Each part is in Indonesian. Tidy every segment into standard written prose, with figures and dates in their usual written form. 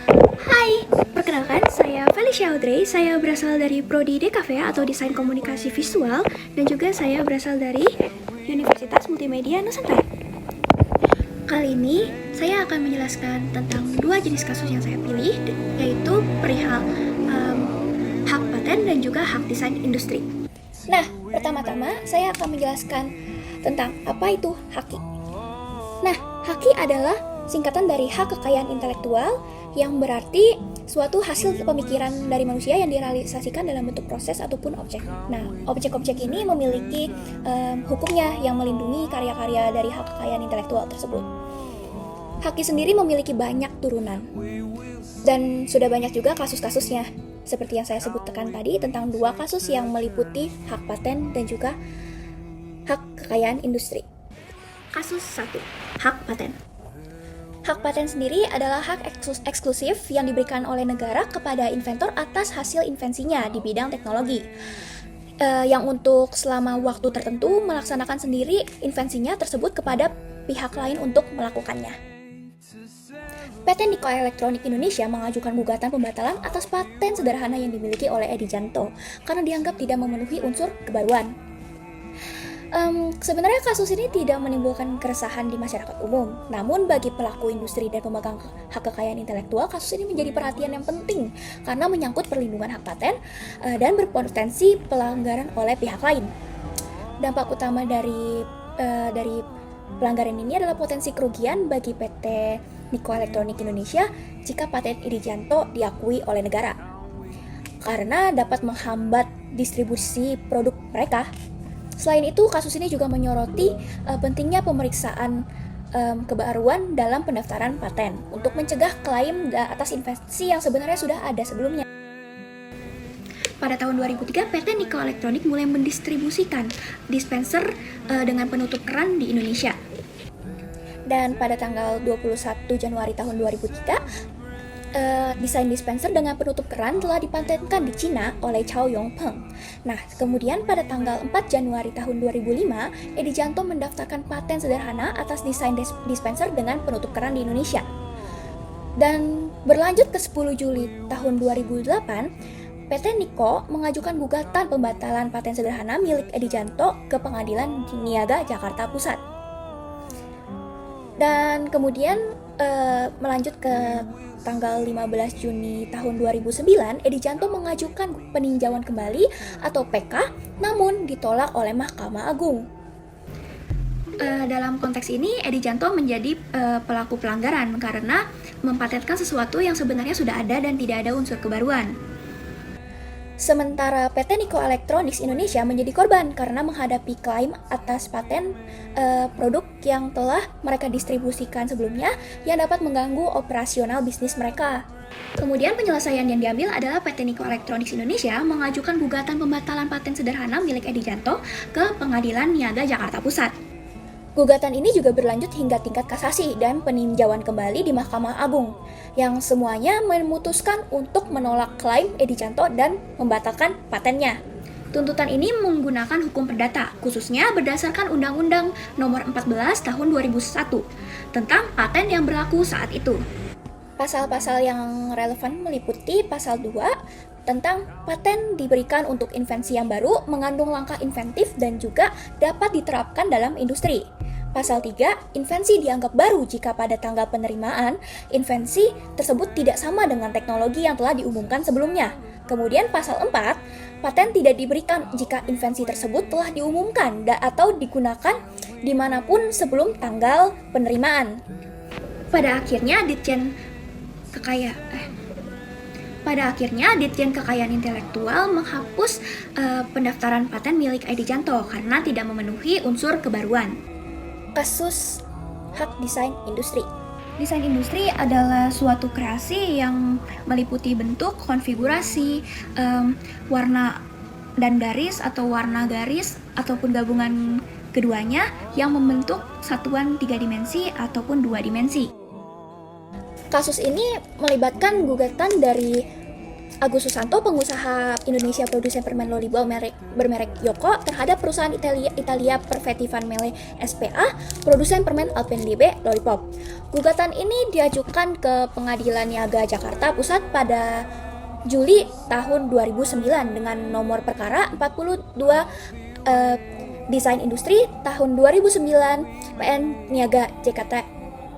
Hai, perkenalkan saya Felicia Audrey. Saya berasal dari Prodi DKV atau Desain Komunikasi Visual, dan juga saya berasal dari Universitas Multimedia Nusantara. Kali ini saya akan menjelaskan tentang dua jenis kasus yang saya pilih, yaitu perihal hak paten dan juga hak desain industri. Nah, pertama-tama saya akan menjelaskan tentang apa itu HAKI. Nah, HAKI adalah singkatan dari hak kekayaan intelektual, yang berarti suatu hasil pemikiran dari manusia yang direalisasikan dalam bentuk proses ataupun objek. Nah, objek-objek ini memiliki hukumnya yang melindungi karya-karya dari hak kekayaan intelektual tersebut. HAKI sendiri memiliki banyak turunan, dan sudah banyak juga kasus-kasusnya, seperti yang saya sebutkan tadi tentang dua kasus yang meliputi hak paten dan juga hak kekayaan industri. Kasus 1, hak paten. Hak paten sendiri adalah hak eksklusif yang diberikan oleh negara kepada inventor atas hasil invensinya di bidang teknologi, yang untuk selama waktu tertentu melaksanakan sendiri invensinya tersebut kepada pihak lain untuk melakukannya. PT Niko Elektronik Indonesia mengajukan gugatan pembatalan atas paten sederhana yang dimiliki oleh Edi Janto karena dianggap tidak memenuhi unsur kebaruan. Sebenarnya kasus ini tidak menimbulkan keresahan di masyarakat umum, namun bagi pelaku industri dan pemegang hak kekayaan intelektual, kasus ini menjadi perhatian yang penting karena menyangkut perlindungan hak paten dan berpotensi pelanggaran oleh pihak lain. Dampak utama dari pelanggaran ini adalah potensi kerugian bagi PT Niko Elektronik Indonesia jika paten Edi Janto diakui oleh negara, karena dapat menghambat distribusi produk mereka. Selain itu, kasus ini juga menyoroti pentingnya pemeriksaan kebaruan dalam pendaftaran paten untuk mencegah klaim atas invensi yang sebenarnya sudah ada sebelumnya. Pada tahun 2003, PT Niko Elektronik mulai mendistribusikan dispenser dengan penutup keran di Indonesia. Dan pada tanggal 21 Januari tahun 2003, desain dispenser dengan penutup keran telah dipatenkan di Cina oleh Chow Yong-peng. Nah, kemudian pada tanggal 4 Januari tahun 2005, Edi Janto mendaftarkan paten sederhana atas desain dispenser dengan penutup keran di Indonesia. Dan berlanjut ke 10 Juli tahun 2008, PT Niko mengajukan gugatan pembatalan paten sederhana milik Edi Janto ke Pengadilan Niaga Jakarta Pusat. Dan kemudian melanjut ke tanggal 15 Juni tahun 2009, Edi Janto mengajukan peninjauan kembali atau PK, namun ditolak oleh Mahkamah Agung. Dalam konteks ini, Edi Janto menjadi pelaku pelanggaran karena mempatenkan sesuatu yang sebenarnya sudah ada dan tidak ada unsur kebaruan. Sementara PT Niko Elektronik Indonesia menjadi korban karena menghadapi klaim atas paten produk yang telah mereka distribusikan sebelumnya yang dapat mengganggu operasional bisnis mereka. Kemudian penyelesaian yang diambil adalah PT Niko Elektronik Indonesia mengajukan gugatan pembatalan paten sederhana milik Edi Janto ke Pengadilan Niaga Jakarta Pusat. Gugatan ini juga berlanjut hingga tingkat kasasi dan peninjauan kembali di Mahkamah Agung, yang semuanya memutuskan untuk menolak klaim Edi Janto dan membatalkan patennya. Tuntutan ini menggunakan hukum perdata, khususnya berdasarkan Undang-Undang Nomor 14 Tahun 2001 tentang paten yang berlaku saat itu. Pasal-pasal yang relevan meliputi Pasal 2 tentang paten diberikan untuk invensi yang baru, mengandung langkah inventif dan juga dapat diterapkan dalam industri. Pasal 3, invensi dianggap baru jika pada tanggal penerimaan, invensi tersebut tidak sama dengan teknologi yang telah diumumkan sebelumnya. Kemudian pasal 4, paten tidak diberikan jika invensi tersebut telah diumumkan atau digunakan dimanapun sebelum tanggal penerimaan. Pada akhirnya, Ditjen Kekayaan Intelektual menghapus pendaftaran paten milik Edi Janto karena tidak memenuhi unsur kebaruan. Kasus hak desain industri. Desain industri adalah suatu kreasi yang meliputi bentuk, konfigurasi, warna dan garis atau warna garis ataupun gabungan keduanya yang membentuk satuan 3 dimensi ataupun 2 dimensi. Kasus ini melibatkan gugatan dari Agus Susanto, pengusaha Indonesia produsen permen Lolibol bermerek Yoko, terhadap perusahaan Italia Perfetti Van Melle S.p.A. produsen permen Alpenliebe Lollipop. Gugatan ini diajukan ke Pengadilan Niaga Jakarta Pusat pada Juli tahun 2009 dengan nomor perkara 42 Desain Industri tahun 2009 PN Niaga JKT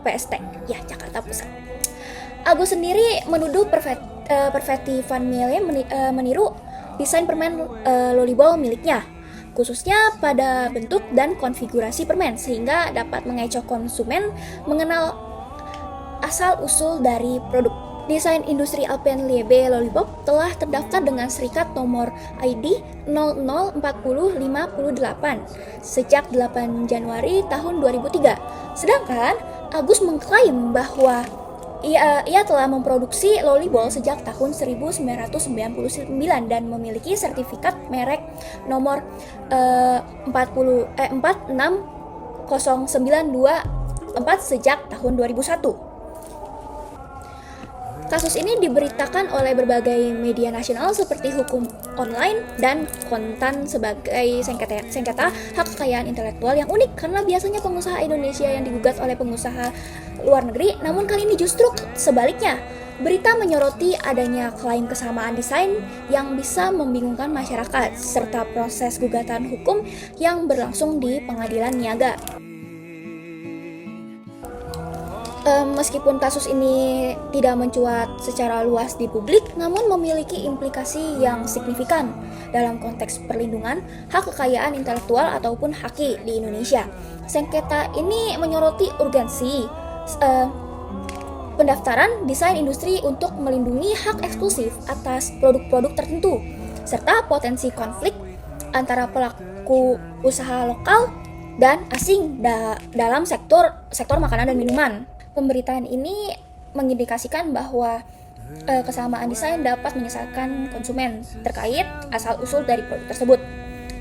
PST ya Jakarta Pusat. Agus sendiri menuduh Perfetti Van Melle meniru desain permen Lolibol miliknya, khususnya pada bentuk dan konfigurasi permen, sehingga dapat mengecoh konsumen mengenal asal-usul dari produk. Desain industri Alpenliebe Lollipop telah terdaftar dengan serikat nomor ID 004058 sejak 8 Januari tahun 2003. Sedangkan Agus mengklaim bahwa ia telah memproduksi Lolibol sejak tahun 1999 dan memiliki sertifikat merek nomor 46092 sejak tahun 2001. Kasus ini diberitakan oleh berbagai media nasional seperti Hukum Online dan Kontan sebagai sengketa hak kekayaan intelektual yang unik karena biasanya pengusaha Indonesia yang digugat oleh pengusaha luar negeri, namun kali ini justru sebaliknya. Berita menyoroti adanya klaim kesamaan desain yang bisa membingungkan masyarakat serta proses gugatan hukum yang berlangsung di Pengadilan Niaga. Meskipun kasus ini tidak mencuat secara luas di publik, namun memiliki implikasi yang signifikan dalam konteks perlindungan hak kekayaan intelektual ataupun HAKI di Indonesia. Sengketa ini menyoroti urgensi pendaftaran desain industri untuk melindungi hak eksklusif atas produk-produk tertentu, serta potensi konflik antara pelaku usaha lokal dan asing dalam sektor makanan dan minuman. Pemberitaan ini mengindikasikan bahwa kesamaan desain dapat menyesatkan konsumen terkait asal-usul dari produk tersebut,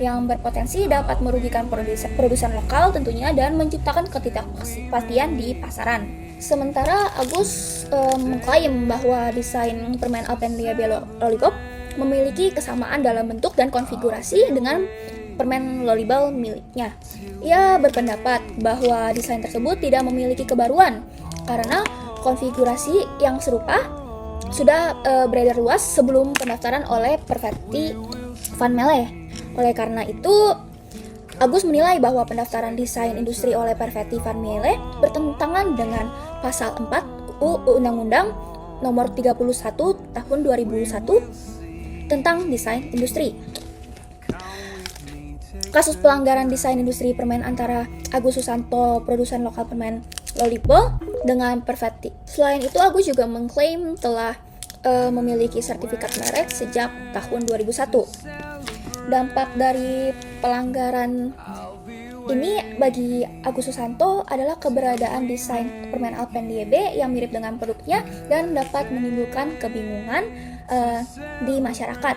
yang berpotensi dapat merugikan produsen lokal tentunya dan menciptakan ketidakpastian di pasaran. Sementara Agus mengklaim bahwa desain permen Alpenliebe Lollipop memiliki kesamaan dalam bentuk dan konfigurasi dengan permen Lolibol miliknya. Ia berpendapat bahwa desain tersebut tidak memiliki kebaruan karena konfigurasi yang serupa sudah beredar luas sebelum pendaftaran oleh Perfetti Van Melle. Oleh karena itu, Agus menilai bahwa pendaftaran desain industri oleh Perfetti Van Melle bertentangan dengan pasal 4 UU Undang-Undang Nomor 31 Tahun 2001 tentang desain industri. Kasus pelanggaran desain industri permen antara Agus Susanto, produsen lokal permen Lolibol, dengan Perfetti. Selain itu, Agus juga mengklaim telah memiliki sertifikat merek sejak tahun 2001. Dampak dari pelanggaran ini bagi Agus Susanto adalah keberadaan desain permen Alpenliebe yang mirip dengan produknya dan dapat menimbulkan kebingungan di masyarakat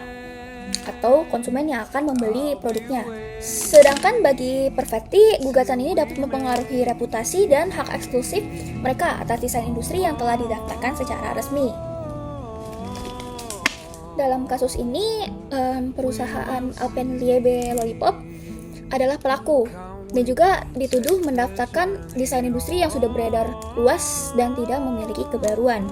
atau konsumen yang akan membeli produknya. Sedangkan bagi Perfetti, gugatan ini dapat mempengaruhi reputasi dan hak eksklusif mereka atas desain industri yang telah didaftarkan secara resmi. Dalam kasus ini, perusahaan Alpenliebe Lollipop adalah pelaku dan juga dituduh mendaftarkan desain industri yang sudah beredar luas dan tidak memiliki kebaruan.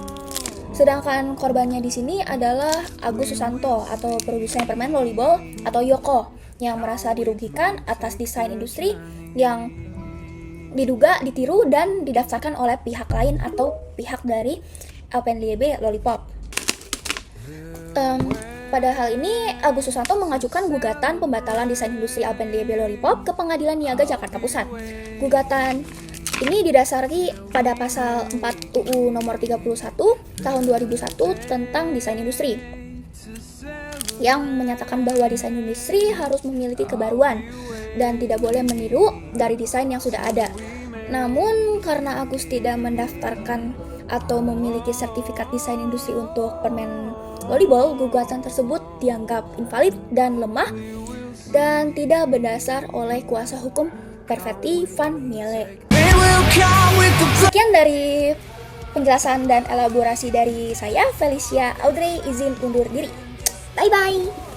Sedangkan korbannya di sini adalah Agus Susanto atau produsen permen Lolibol atau Yoko yang merasa dirugikan atas desain industri yang diduga ditiru dan didaftarkan oleh pihak lain atau pihak dari Alpenliebe Lollipop. Pada hal ini, Agus Susanto mengajukan gugatan pembatalan desain industri Alpenliebe Lollipop ke Pengadilan Niaga Jakarta Pusat. Gugatan ini didasari pada pasal 4 UU Nomor 31 Tahun 2001 tentang desain industri, yang menyatakan bahwa desain industri harus memiliki kebaruan dan tidak boleh meniru dari desain yang sudah ada. Namun karena Agus tidak mendaftarkan atau memiliki sertifikat desain industri untuk permen Lolibol, gugatan tersebut dianggap invalid dan lemah dan tidak berdasar oleh kuasa hukum Perfetti Van Melle. Sekian dari penjelasan dan elaborasi dari saya, Felicia Audrey, izin undur diri. Bye-bye!